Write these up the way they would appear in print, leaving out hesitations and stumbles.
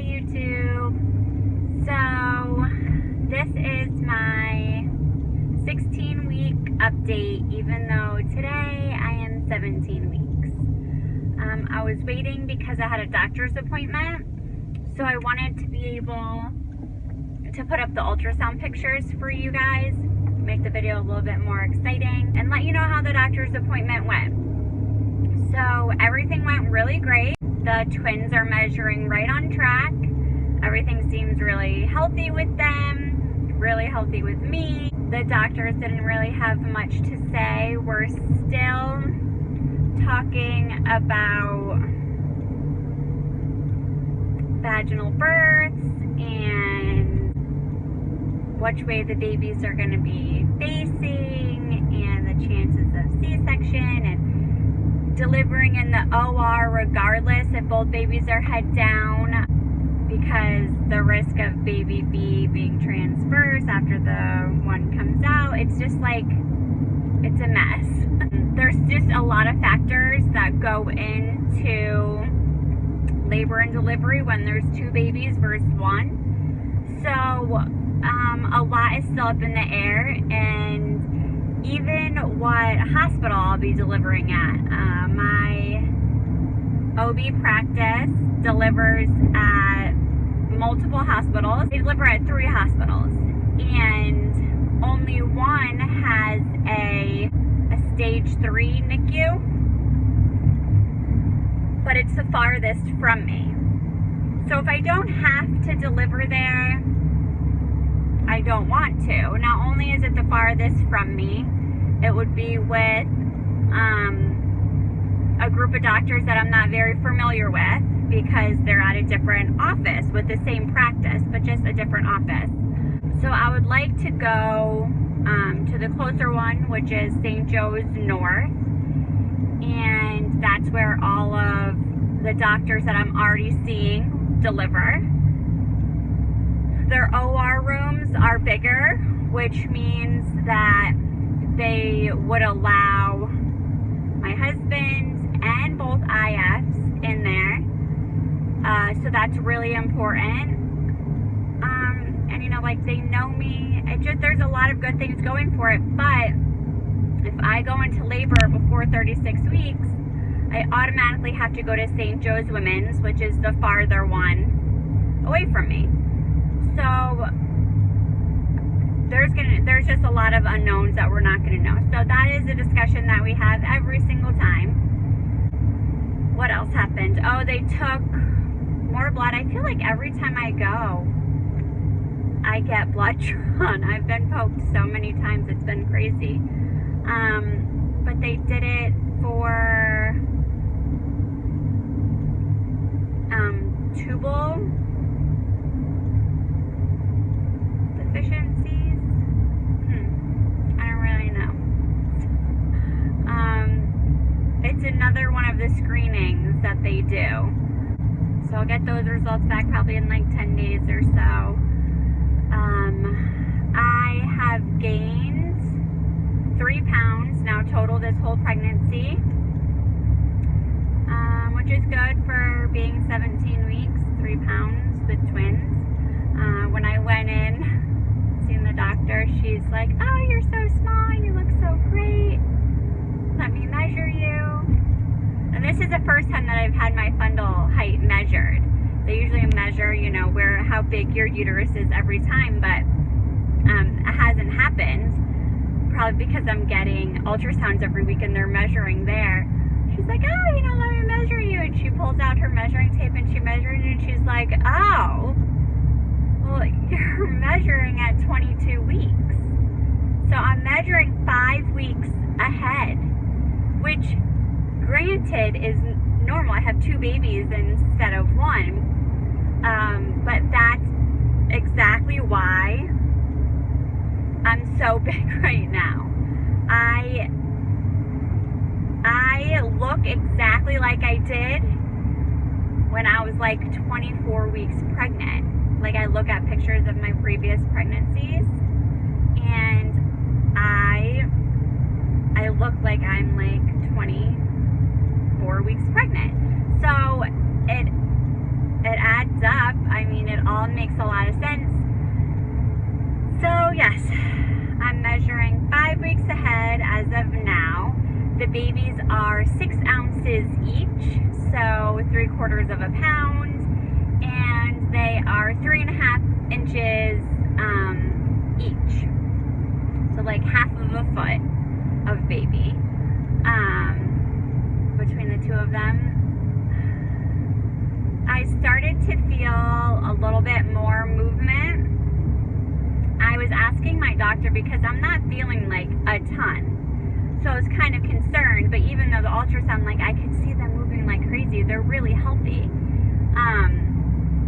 YouTube. So this is my 16-week update, even though today I am 17 weeks. I was waiting because I had a doctor's appointment, so I wanted to be able to put up the ultrasound pictures for you guys, make the video a little bit more exciting, and let you know how the doctor's appointment went. So everything went really great. The twins are measuring right on track. Everything seems really healthy with them, really healthy with me. The doctors didn't really have much to say. We're still talking about vaginal births and which way the babies are going to be facing and the chances of C-section and delivering in the OR regardless if both babies are head down, because the risk of baby B being transverse after the one comes out, it's just like, it's a mess. There's just a lot of factors that go into labor and delivery when there's two babies versus one. So a lot is still up in the air, and even what hospital I'll be delivering at. My OB practice delivers at multiple hospitals. They deliver at 3 hospitals, and only one has a stage 3 NICU, but it's the farthest from me. So if I don't have to deliver there, I don't want to. Not only is it the farthest from me, it would be with a group of doctors that I'm not very familiar with, because they're at a different office with the same practice, but just a different office. So I would like to go to the closer one, which is St. Joe's North, and that's where all of the doctors that I'm already seeing deliver. Their OR rooms are bigger, which means that they would allow my husband and both IFs in there. So that's really important. And you know, like, they know me. There's a lot of good things going for it, but if I go into labor before 36 weeks, I automatically have to go to St. Joe's Women's, which is the farther one away from me. So there's just a lot of unknowns that we're not gonna know. So that is a discussion that we have every single time. What else happened? Oh, they took more blood. I feel like every time I go, I get blood drawn. I've been poked so many times, it's been crazy. But they did it for tubal deficiencies. I don't really know. It's another one of the screenings that they do. So I'll get those results back probably in like 10 days or so. I have gained 3 pounds now total this whole pregnancy, which is good for being 17 weeks, 3 pounds with twins. When I went in, seeing the doctor, she's like, "Oh, you're so small, you look so great. Let me measure you." And this is the first time that I've had my fundal height measured. They usually measure, you know, how big your uterus is every time, but it hasn't happened. Probably because I'm getting ultrasounds every week and they're measuring there. She's like, "Oh, you know, let me measure you." And she pulls out her measuring tape and she measures it, and she's like, "Oh, well, you're measuring at 22 weeks. So I'm measuring 5 weeks ahead," which granted is normal. I have 2 babies instead of 1. But that's exactly why I'm so big right now. I look exactly like I did when I was like 24 weeks pregnant. Like, I look at pictures of my previous pregnancies, and I look like I'm like 24 weeks pregnant. So it adds up. I mean, it all makes a lot of sense. So yes, I'm measuring 5 weeks ahead as of now. The babies are 6 ounces each, so 3/4 of a pound, and they are 3.5 inches each. So like half of a foot of baby between the two of them. I started to feel a little bit more movement. I was asking my doctor because I'm not feeling like a ton. So I was kind of concerned, but even though the ultrasound, like I could see them moving like crazy, they're really healthy.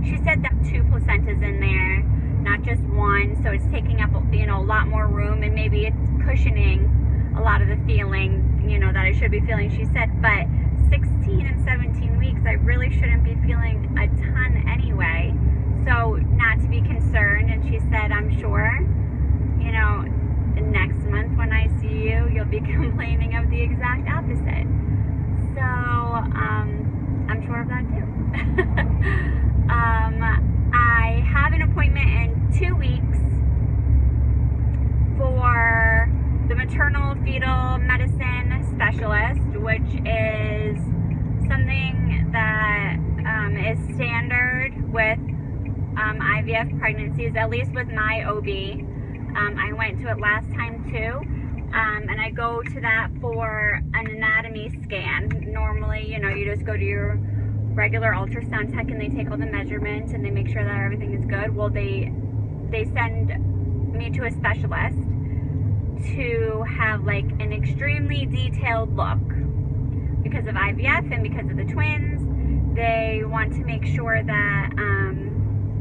She said that 2 placentas in there, not just one, so it's taking up, you know, a lot more room, and maybe it's cushioning a lot of the feeling, you know, that I should be feeling. She said, but 16 and 17 weeks, I really shouldn't be feeling a ton anyway, so not to be concerned. And she said, I'm sure, you know, next month when I see you, you'll be complaining of the exact opposite. So, I'm sure of that too. I have an appointment in 2 weeks for the maternal fetal medicine specialist, which is something that is standard with IVF pregnancies, at least with my OB. I went to it last time too, and I go to that for an anatomy scan. Normally, you know, you just go to your regular ultrasound tech and they take all the measurements and they make sure that everything is good. Well, they send me to a specialist to have like an extremely detailed look because of IVF and because of the twins. They want to make sure that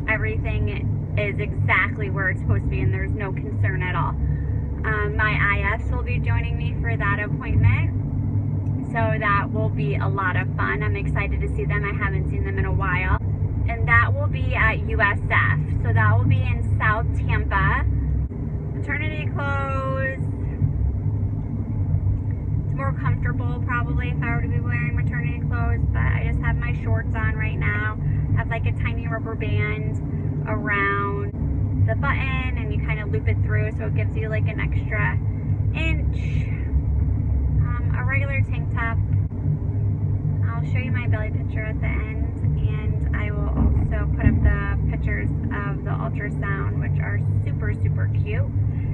everything is exactly where it's supposed to be and there's no concern at all. My IFs will be joining me for that appointment, so that will be a lot of fun. I'm excited to see them. I haven't seen them in a while. And that will be at USF. So that will be in South Tampa. Maternity clothes. It's more comfortable probably if I were to be wearing maternity clothes, but I just have my shorts on right now. I have like a tiny rubber band around the button and you kind of loop it through so it gives you like an extra inch. A regular tank top. I'll show you my belly picture at the end, and I will also put up the pictures of the ultrasound, which are super, super cute.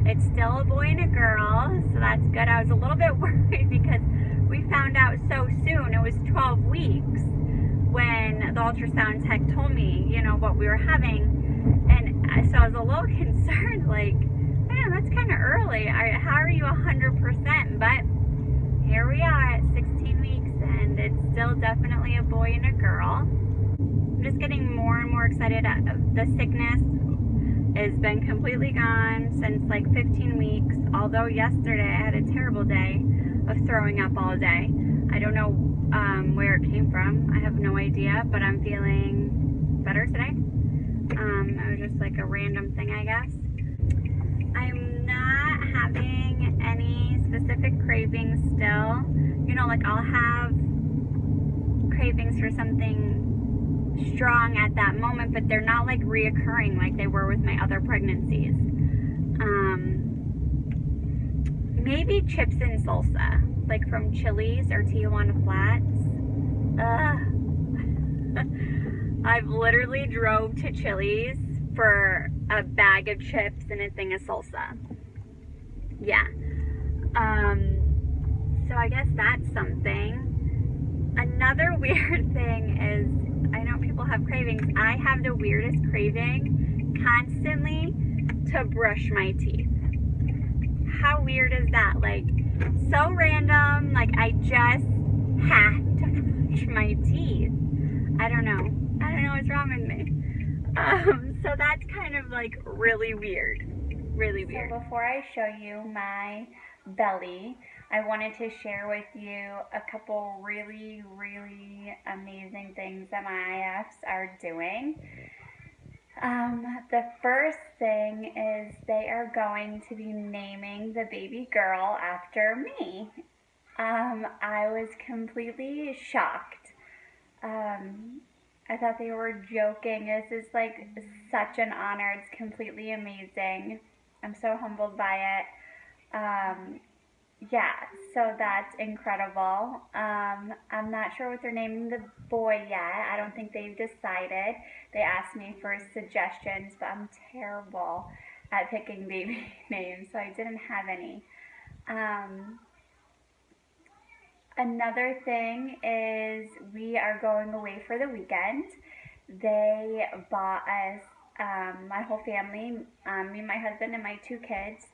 It's still a boy and a girl, so that's good. I was a little bit worried because we found out so soon. It was 12 weeks when the ultrasound tech told me, you know, what we were having, and so I was a little concerned, like, man, that's kind of early. How are you 100%? But here we are at 16 weeks and it's still definitely a boy and a girl. I'm just getting more and more excited. The sickness has been completely gone since like 15 weeks, although yesterday I had a terrible day of throwing up all day. I don't know where it came from. I have no idea, but I'm feeling better today. It was just like a random thing, I guess. I'm not having any specific cravings still. You know, like I'll have cravings for something strong at that moment, but they're not like reoccurring like they were with my other pregnancies. Maybe chips and salsa, like from Chili's or Tijuana Flats. I've literally drove to Chili's for a bag of chips and a thing of salsa. Yeah. So I guess that's something. Another weird thing is, I know people have cravings. I have the weirdest craving constantly to brush my teeth. How weird is that? Like, so random. Like, I just have to brush my teeth. I don't know what's wrong with me. So that's kind of like really weird. Really weird. So before I show you my belly, I wanted to share with you a couple really, really amazing things that my IFs are doing. The first thing is they are going to be naming the baby girl after me. I was completely shocked. I thought they were joking. This is like such an honor. It's completely amazing. I'm so humbled by it. Yeah, so that's incredible. I'm not sure what they're naming the boy yet. I don't think they've decided. They asked me for suggestions, but I'm terrible at picking baby names, so I didn't have any. Um, Another thing is we are going away for the weekend. They bought us, my whole family, me, my husband, and my two kids,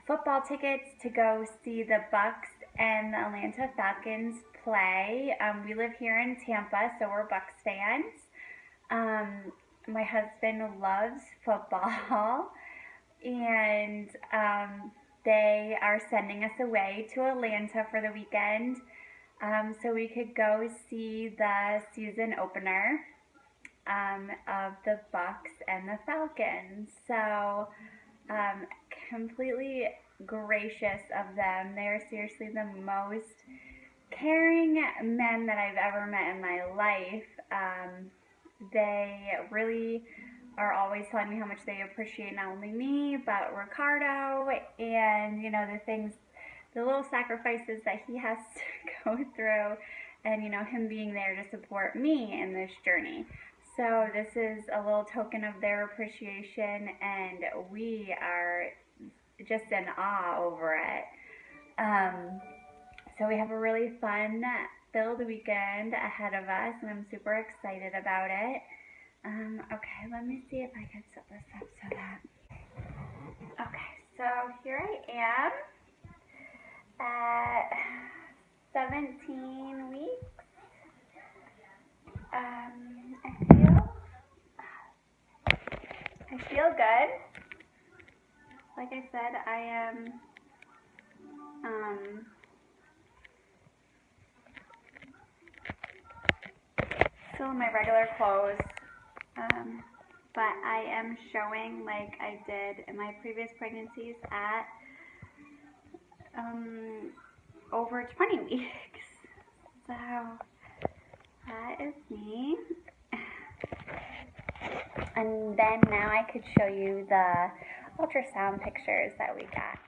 football tickets to go see the Bucks and the Atlanta Falcons play. We live here in Tampa, so we're Bucks fans. Um, my husband loves football, and they are sending us away to Atlanta for the weekend so we could go see the season opener of the Bucks and the Falcons. So um, completely gracious of them. They're seriously the most caring men that I've ever met in my life. They really are always telling me how much they appreciate not only me, but Ricardo, and the things, the little sacrifices that he has to go through, and him being there to support me in this journey. So this is a little token of their appreciation, and we are just in awe over it. So we have a really fun filled weekend ahead of us, and I'm super excited about it. Okay, let me see if I can set this up so that. Okay, so here I am at 17 weeks. I feel good. Like I said, I am still in my regular clothes, but I am showing like I did in my previous pregnancies at over 20 weeks. So that is me. And then now I could show you the ultrasound pictures that we got.